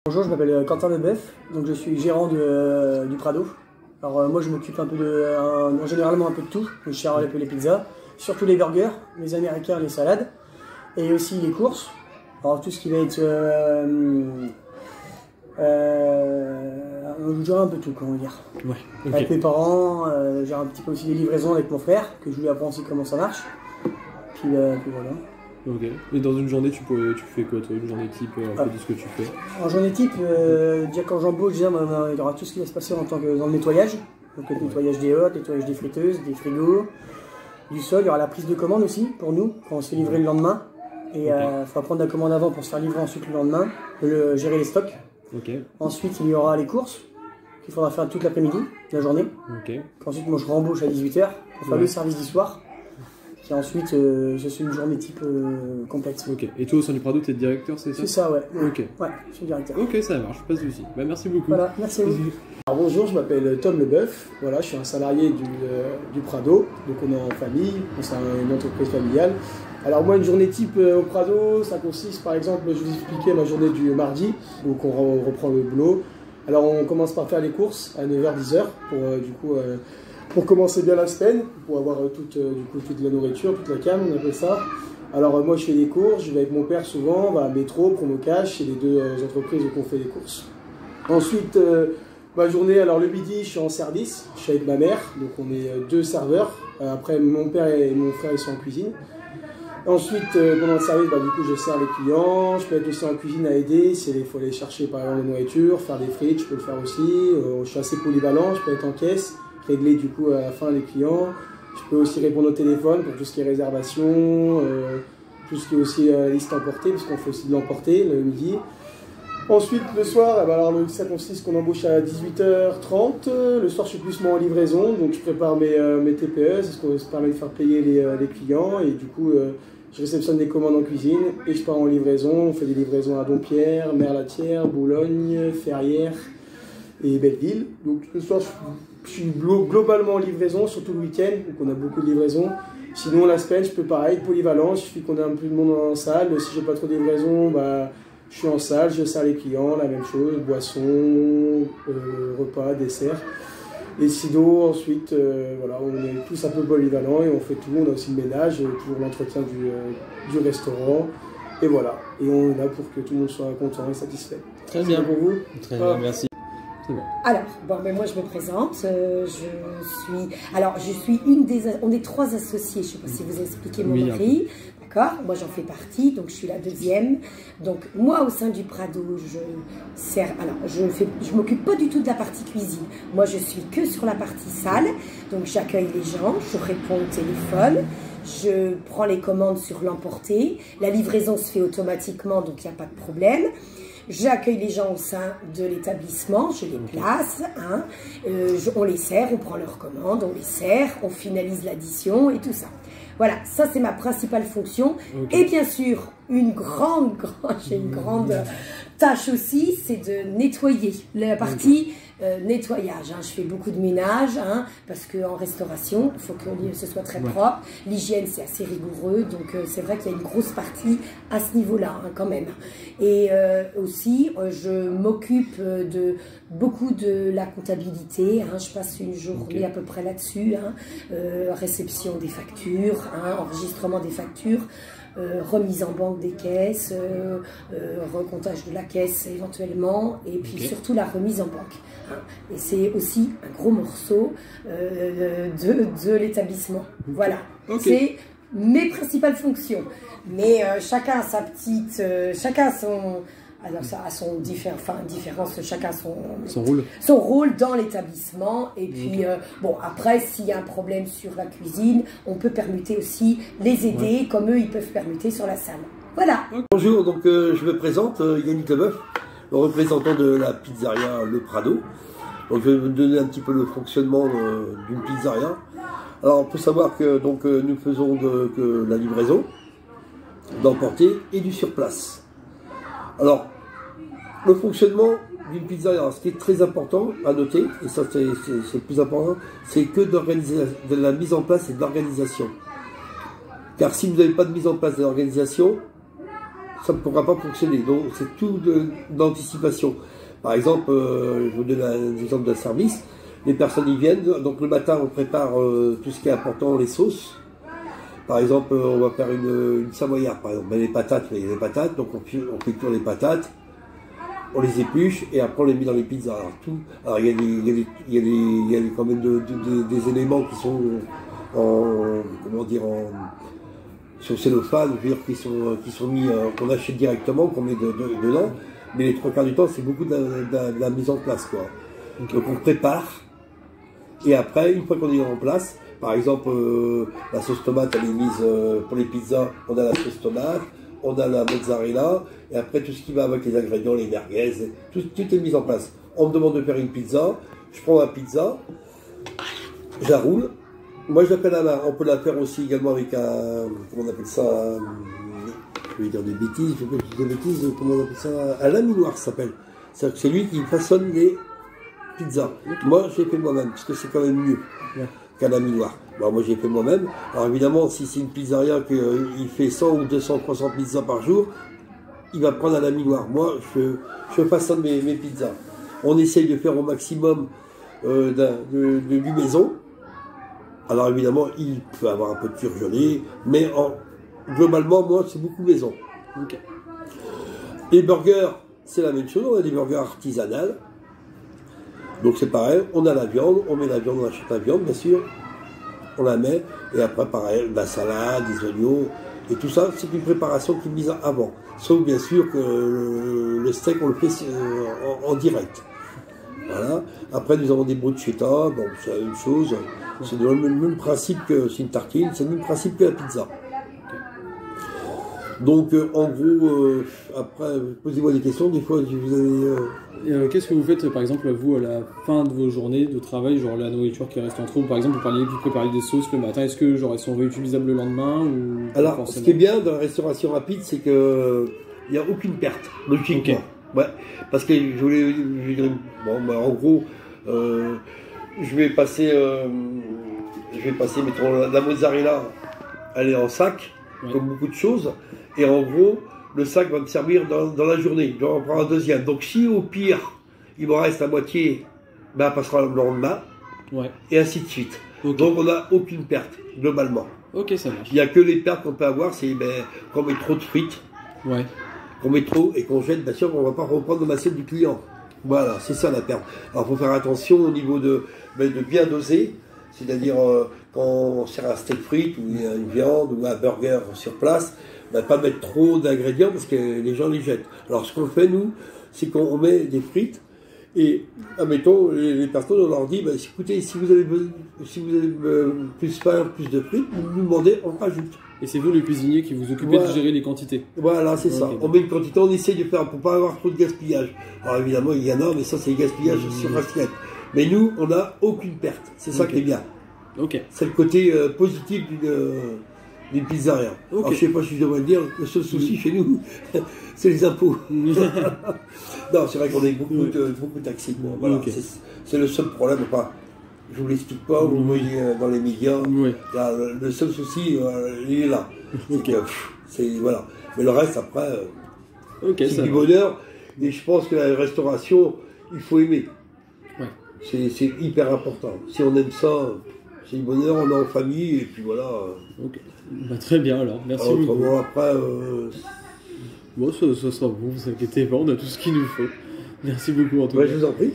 Bonjour, je m'appelle Quentin Leboeuf, donc je suis gérant du Prado. Alors moi je m'occupe un peu généralement un peu de tout, je gère un peu les pizzas, surtout les burgers, les américains, les salades, et aussi les courses. Alors tout ce qui va être je gère un peu tout, comment dire. Ouais, okay. Avec mes parents, je gère un petit peu aussi les livraisons avec mon frère, que je lui apprends aussi comment ça marche. Puis voilà. Ok. Et dans une journée, tu fais quoi toi? Une journée type, un peu de ce que tu fais? En journée type, déjà quand j'embauche, il y aura tout ce qui va se passer en tant que dans le nettoyage. Donc le nettoyage des hottes, nettoyage des friteuses, des frigos, du sol. Il y aura la prise de commande aussi pour nous, quand on se fait livrer le lendemain. Et il faudra prendre la commande avant pour se faire livrer ensuite le lendemain, gérer les stocks. Okay. Ensuite, il y aura les courses qu'il faudra faire toute l'après-midi, la journée. Okay. Ensuite, moi je rembauche à 18 h pour faire le service du soir. Et ensuite, je suis une journée type complète. Ok. Et toi, au sein du Prado, tu es directeur, c'est ça? C'est ça, ouais. Ok. Ouais, je suis directeur. Ok, ça marche, pas de soucis. Bah, merci beaucoup. Voilà, merci à vous. Alors, bonjour, je m'appelle Tom Leboeuf. Voilà, je suis un salarié du Prado. Donc, on est en famille, c'est une entreprise familiale. Alors, moi, une journée type au Prado, ça consiste, par exemple, je vous expliquais ma journée du mardi. Donc, on reprend le boulot. Alors, on commence par faire les courses à 9 h, 10 h pour commencer bien la semaine, pour avoir toute la nourriture, toute la cam, on appelle ça. Alors moi je fais des courses, je vais avec mon père souvent, on va à Métro, Promo Cash, c'est les deux entreprises où on fait des courses. Ensuite, ma journée, alors le midi je suis en service, je suis avec ma mère, donc on est deux serveurs. Après mon père et mon frère ils sont en cuisine. Ensuite, pendant le service, du coup je sers les clients, je peux être aussi en cuisine à aider, s'il faut aller chercher par exemple la nourriture, faire des frites, je peux le faire aussi. Je suis assez polyvalent, je peux être en caisse, régler du coup à la fin les clients. Je peux aussi répondre au téléphone pour tout ce qui est réservation, tout ce qui est aussi liste emportée, parce qu'on fait aussi de l'emporter le midi. Ensuite le soir, alors ça consiste qu'on embauche à 18 h 30. Le soir je suis plus moi en livraison, donc je prépare mes TPE, c'est ce qu'on se permet de faire payer les clients. Et du coup je réceptionne des commandes en cuisine et je pars en livraison. On fait des livraisons à Dompierre, Merlatière, Boulogne, Ferrières et Belleville. Donc le soir je suis globalement en livraison, surtout le week-end, donc on a beaucoup de livraisons. Sinon la semaine je peux pareil, polyvalent, il suffit qu'on ait un peu de monde en salle. Si j'ai pas trop de livraison, je suis en salle, je sers les clients, la même chose, boissons, repas, dessert. Et sinon ensuite, voilà, on est tous un peu polyvalents et on fait tout, on a aussi le ménage, toujours l'entretien du restaurant. Et voilà, et on est là pour que tout le monde soit content et satisfait. Très bien pour vous. Très bien, merci. Bon. Alors, moi je me présente, je suis une des, on est trois associés, je ne sais pas si vous expliquez mon mari, d'accord? Moi j'en fais partie, donc je suis la deuxième. Donc moi au sein du Prado, je m'occupe pas du tout de la partie cuisine. Moi je suis que sur la partie salle, donc j'accueille les gens, je réponds au téléphone. Je prends les commandes sur l'emporter, la livraison se fait automatiquement, donc il n'y a pas de problème. J'accueille les gens au sein de l'établissement, je les place, on les sert, on prend leurs commandes, on les sert, on finalise l'addition et tout ça. Voilà, ça c'est ma principale fonction. Et bien sûr, j'ai une grande tâche aussi, c'est de nettoyer la partie nettoyage. Je fais beaucoup de ménage, parce qu'en restauration, il faut que ce soit très propre. L'hygiène, c'est assez rigoureux, donc c'est vrai qu'il y a une grosse partie à ce niveau-là, quand même. Et aussi, je m'occupe de beaucoup de la comptabilité. Je passe une journée à peu près là-dessus. Réception des factures, enregistrement des factures, remise en banque des caisses, recomptage de la caisse éventuellement, et puis surtout la remise en banque. Et c'est aussi un gros morceau de l'établissement. Voilà, c'est mes principales fonctions. Mais chacun a sa petite, chacun a son... Alors ça a son différence, chacun son rôle dans l'établissement. Et puis bon, après s'il y a un problème sur la cuisine, on peut permuter aussi les aider comme eux ils peuvent permuter sur la salle. Voilà. Bonjour, donc je me présente, Yannick Leboeuf, le représentant de la pizzeria Le Prado. Donc je vais vous donner un petit peu le fonctionnement d'une pizzeria. Alors on peut savoir que donc nous faisons de la livraison, d'emporter et du surplace. Alors, le fonctionnement d'une pizzeria, ce qui est très important à noter, et ça c'est le plus important, c'est que de la mise en place et de l'organisation. Car si vous n'avez pas de mise en place de l'organisation, ça ne pourra pas fonctionner. Donc c'est tout d'anticipation. Par exemple, je vous donne un exemple d'un service. Les personnes y viennent, donc le matin on prépare tout ce qui est important, les sauces. Par exemple, on va faire une savoyarde, par exemple. Ben, les patates, donc on fait cuire les patates, on les épluche et après on les met dans les pizzas. Alors il y a quand même des éléments qui sont sur cellophane, je veux dire, qui sont mis, qu'on achète directement, qu'on met dedans. Mais les 3 quarts du temps, c'est beaucoup de la mise en place, quoi. Okay. Donc on prépare, et après, une fois qu'on est en place, par exemple, la sauce tomate, elle est mise pour les pizzas, on a la sauce tomate, on a la mozzarella, et après tout ce qui va avec les ingrédients, les merguez, tout est mis en place. On me demande de faire une pizza, je prends la pizza, je la roule. Moi je la fais à la main, on peut la faire aussi également avec un, comment on appelle ça, je vais dire des bêtises, comment on appelle ça, un laminoir ça s'appelle. C'est-à-dire que c'est lui qui façonne les pizzas. Moi j'ai fait moi-même, parce que c'est quand même mieux qu'un laminoir. Bon, moi j'ai fait moi-même. Alors évidemment, si c'est une pizzeria qu'il fait 100 ou 200, 300 pizzas par jour, il va prendre un laminoir. Moi je façonne mes pizzas. On essaye de faire au maximum du maison. Alors évidemment, il peut avoir un peu de surgelé, mais globalement, moi, c'est beaucoup maison. Okay. Les burgers, c'est la même chose, on a des burgers artisanales. Donc c'est pareil, on a la viande, on met la viande, on achète la viande, bien sûr, on la met, et après pareil, de la salade, des oignons, et tout ça, c'est une préparation qui est mise avant. Sauf bien sûr que le steak, on le fait en direct. Voilà. Après, nous avons des bruschetta, bon, c'est la même chose. C'est le même principe que c'est une tartine, c'est le même principe que la pizza. Donc, en gros, après, posez-moi des questions. Des fois, vous avez. Qu'est-ce que vous faites, par exemple, vous, à la fin de vos journées de travail, genre la nourriture qui reste entre vous? Par exemple, vous parliez que vous prépariez des sauces le matin. Est-ce que, genre, elles sont réutilisables le lendemain ou Alors, ce qui est bien dans la restauration rapide, c'est que il n'y a aucune perte, logiquement. Okay. Ouais, parce que je voulais dire, bon, bah, en gros, je vais passer, mettons, la mozzarella, elle est en sac, comme beaucoup de choses, et en gros, le sac va me servir dans la journée. Je vais en prendre un deuxième. Donc, si au pire, il me reste la moitié, ben, elle passera le lendemain, et ainsi de suite. Okay. Donc, on n'a aucune perte, globalement. Ok, ça marche. Il n'y a que les pertes qu'on peut avoir, c'est qu'on met trop de frites. Ouais. Qu'on met trop et qu'on jette, bien sûr, on ne va pas reprendre dans l'assiette du client. Voilà, c'est ça la perte. Alors, il faut faire attention au niveau de bien doser, c'est-à-dire quand on sert un steak frites ou une viande ou un burger sur place, pas mettre trop d'ingrédients parce que les gens les jettent. Alors, ce qu'on fait, nous, c'est qu'on met des frites et, admettons, les personnes, on leur dit, écoutez, si vous avez plus faim, plus de frites, vous nous demandez, on rajoute. Et c'est vous, le cuisinier, qui vous occupez de gérer les quantités. Voilà, c'est ça. On met une quantité, on essaye de faire pour pas avoir trop de gaspillage. Alors évidemment, il y en a, mais ça, c'est le gaspillage sur assiette. Mais nous, on n'a aucune perte. C'est ça qui est bien. C'est le côté positif d'une pizzeria. Alors, je sais pas si je devrais le dire, le seul souci chez nous, c'est les impôts. Non, c'est vrai qu'on a beaucoup de taxis. Voilà, c'est le seul problème. Enfin, je vous l'explique pas, vous le voyez dans les médias. Le seul souci, il est là. Voilà. Mais le reste, après, c'est du bonheur. Et je pense que la restauration, il faut aimer. C'est hyper important. Si on aime ça, c'est du bonheur, on est en famille, et puis voilà. Très bien alors, merci beaucoup. Après, bon, ça sera bon, vous inquiétez pas, on a tout ce qu'il nous faut. Merci beaucoup en tout cas. Je vous en prie.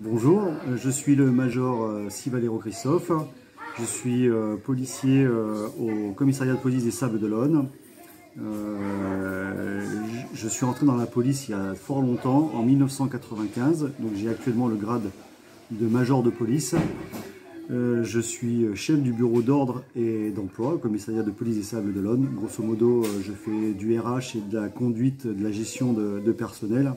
Bonjour, je suis le major Sivalero Christophe. Je suis policier au commissariat de police des Sables d'Olonne. Je suis entré dans la police il y a fort longtemps, en 1995. Donc j'ai actuellement le grade de major de police. Je suis chef du bureau d'ordre et d'emploi au commissariat de police des Sables d'Olonne. Grosso modo, je fais du RH et de la conduite, de la gestion de personnel.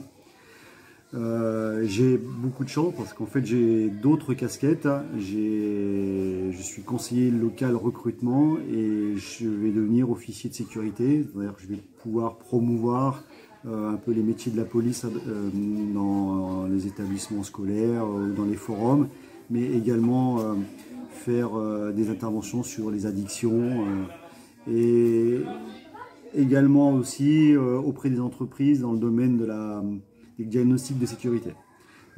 J'ai beaucoup de chance parce qu'en fait j'ai d'autres casquettes. Je suis conseiller local recrutement et je vais devenir officier de sécurité. C'est-à-dire que je vais pouvoir promouvoir un peu les métiers de la police dans les établissements scolaires ou dans les forums, mais également faire des interventions sur les addictions et également aussi auprès des entreprises dans le domaine des diagnostics de sécurité.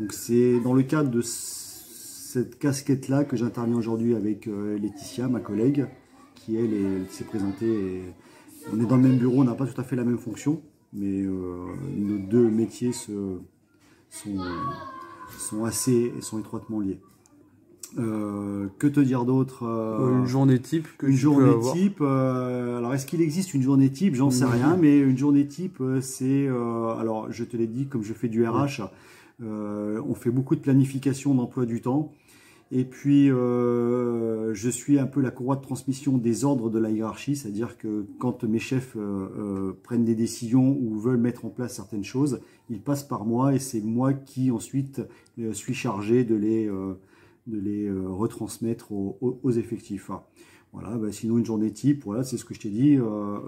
Donc c'est dans le cadre de cette casquette-là que j'interviens aujourd'hui avec Laetitia, ma collègue, qui elle s'est présentée. Et on est dans le même bureau, on n'a pas tout à fait la même fonction, mais nos deux métiers sont étroitement liés. Que te dire d'autre Une journée type que Une tu peux journée avoir. type, alors est-ce qu'il existe une journée type? J'en sais rien, mais une journée type, c'est... alors je te l'ai dit, comme je fais du RH, on fait beaucoup de planification d'emploi du temps. Et puis, je suis un peu la courroie de transmission des ordres de la hiérarchie, c'est-à-dire que quand mes chefs prennent des décisions ou veulent mettre en place certaines choses, ils passent par moi et c'est moi qui ensuite suis chargé de les retransmettre aux effectifs. Voilà, sinon une journée type, voilà, c'est ce que je t'ai dit,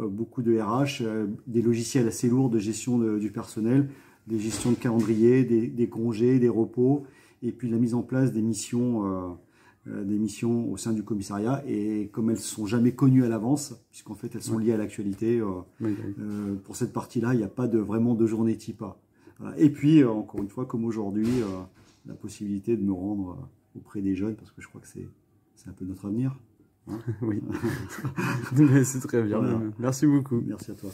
beaucoup de RH, des logiciels assez lourds de gestion du personnel, des gestions de calendrier, des congés, des repos, et puis la mise en place des missions au sein du commissariat, et comme elles ne sont jamais connues à l'avance, puisqu'en fait elles sont liées à l'actualité, pour cette partie-là, il n'y a pas vraiment de journée type. Voilà. Et puis, encore une fois, comme aujourd'hui, la possibilité de me rendre auprès des jeunes, parce que je crois que c'est un peu notre avenir. Hein. Oui, c'est très bien. Voilà. Merci beaucoup. Merci à toi.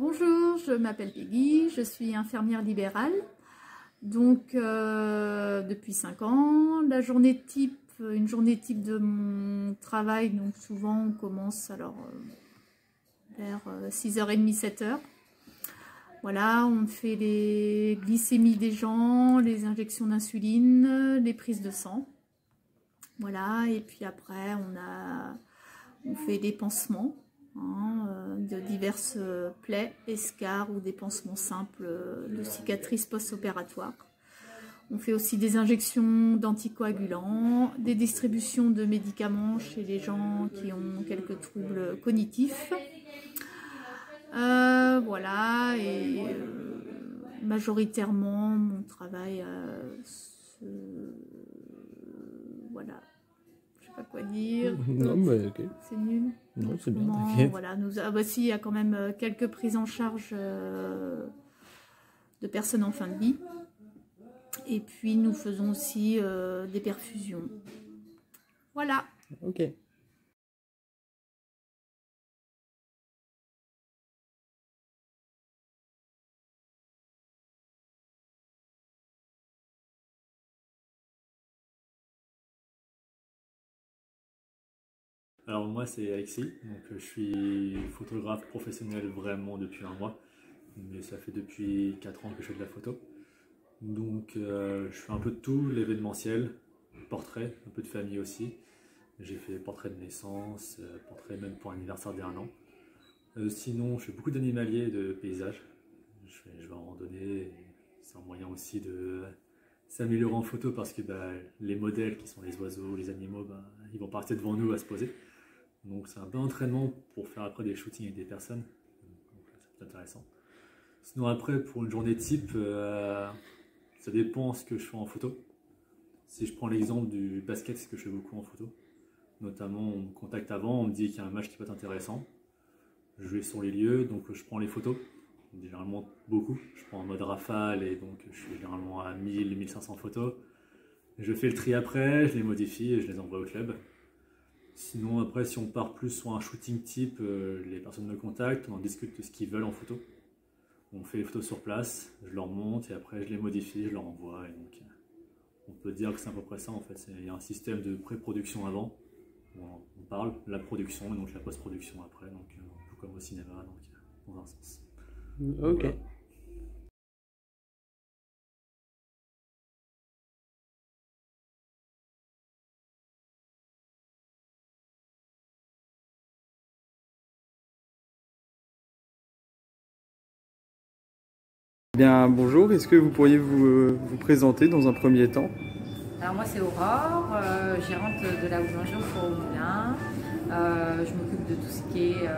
Bonjour, je m'appelle Peggy, je suis infirmière libérale, donc depuis 5 ans. Une journée type de mon travail, donc souvent on commence vers 6h30, 7h. Voilà, on fait les glycémies des gens, les injections d'insuline, les prises de sang. Voilà, et puis après on fait des pansements. De diverses plaies, escarres ou des pansements simples de cicatrices post-opératoires. On fait aussi des injections d'anticoagulants, des distributions de médicaments chez les gens qui ont quelques troubles cognitifs. Voilà, et majoritairement mon travail voilà. Pas quoi dire. Non, mais ok. C'est nul. Non, c'est bien, Comment, t'inquiète. voilà, voici, il y a quand même quelques prises en charge de personnes en fin de vie. Et puis nous faisons aussi des perfusions. Voilà. Ok. Alors moi c'est Alexis, donc je suis photographe professionnel vraiment depuis 1 mois, mais ça fait depuis 4 ans que je fais de la photo. Donc je fais un peu de tout, l'événementiel, portrait, un peu de famille aussi. J'ai fait portrait de naissance, portrait même pour l'anniversaire d'1 an. Sinon je fais beaucoup d'animaliers et de paysages. Je vais en randonnée, c'est un moyen aussi de s'améliorer en photo parce que les modèles qui sont les oiseaux, les animaux, ils vont pas rester devant nous à se poser. Donc c'est un bon entraînement pour faire après des shootings avec des personnes. Donc c'est intéressant. Sinon après pour une journée type, ça dépend ce que je fais en photo. Si je prends l'exemple du basket, c'est ce que je fais beaucoup en photo. Notamment, on me contacte avant, on me dit qu'il y a un match qui peut être intéressant. Je vais sur les lieux, donc je prends les photos. Généralement beaucoup. Je prends en mode rafale et donc je suis généralement à 1000-1500 photos. Je fais le tri après, je les modifie et je les envoie au club. Sinon après, si on part plus sur un shooting type, les personnes me contactent, on en discute de ce qu'ils veulent en photo. On fait les photos sur place, je leur monte et après je les modifie, je leur envoie. Et donc, on peut dire que c'est à peu près ça en fait. Il y a un système de pré-production avant, où on parle, la production et donc la post-production après, donc un peu comme au cinéma, donc dans un sens. Ok. Voilà. Bien, bonjour, est-ce que vous pourriez vous présenter dans un premier temps? Alors moi c'est Aurore, gérante de la boulangerie au Four au Moulin. Je m'occupe de tout ce qui est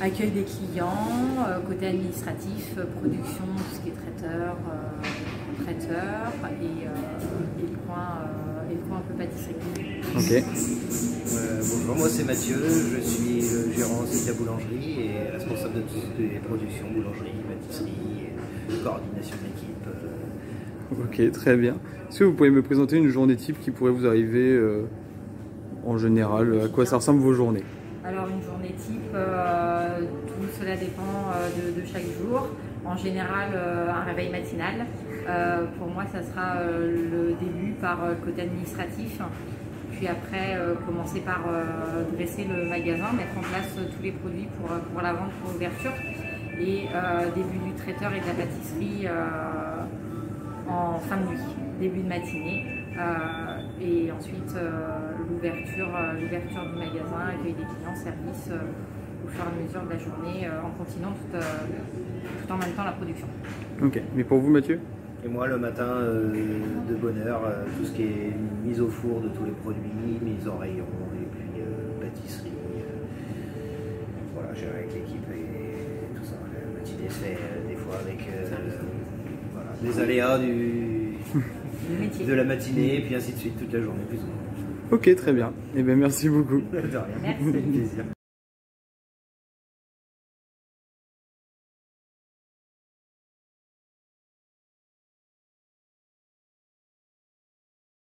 accueil des clients, côté administratif, production, tout ce qui est traiteur et le coin un peu pâtisserie. Ok. Bonjour, moi c'est Mathieu, je suis le gérant de la boulangerie et responsable de toutes les productions, boulangerie, pâtisserie, et coordination d'équipe. Ok, très bien. Est-ce que vous pouvez me présenter une journée type qui pourrait vous arriver en général? À quoi ça ressemble vos journées? Alors une journée type, tout cela dépend de chaque jour. En général, un réveil matinal. Pour moi, ça sera le début par côté administratif. Puis après, commencer par dresser le magasin, mettre en place tous les produits pour la vente, pour l'ouverture. Et début du traiteur et de la pâtisserie en fin de nuit, début de matinée. Et ensuite, l'ouverture du magasin, accueil des clients, service au fur et à mesure de la journée, en continuant tout en même temps la production. Ok, mais pour vous Mathieu? Et moi le matin, de bonne heure, tout ce qui est mise au four de tous les produits, mise en rayon et puis pâtisserie. Voilà, gérer avec l'équipe et tout ça. La matinée se fait des fois avec voilà, des aléas de la matinée et puis ainsi de suite toute la journée plus ou moins. Ok, très bien. Eh bien, merci beaucoup. De rien, Merci. c'est un plaisir.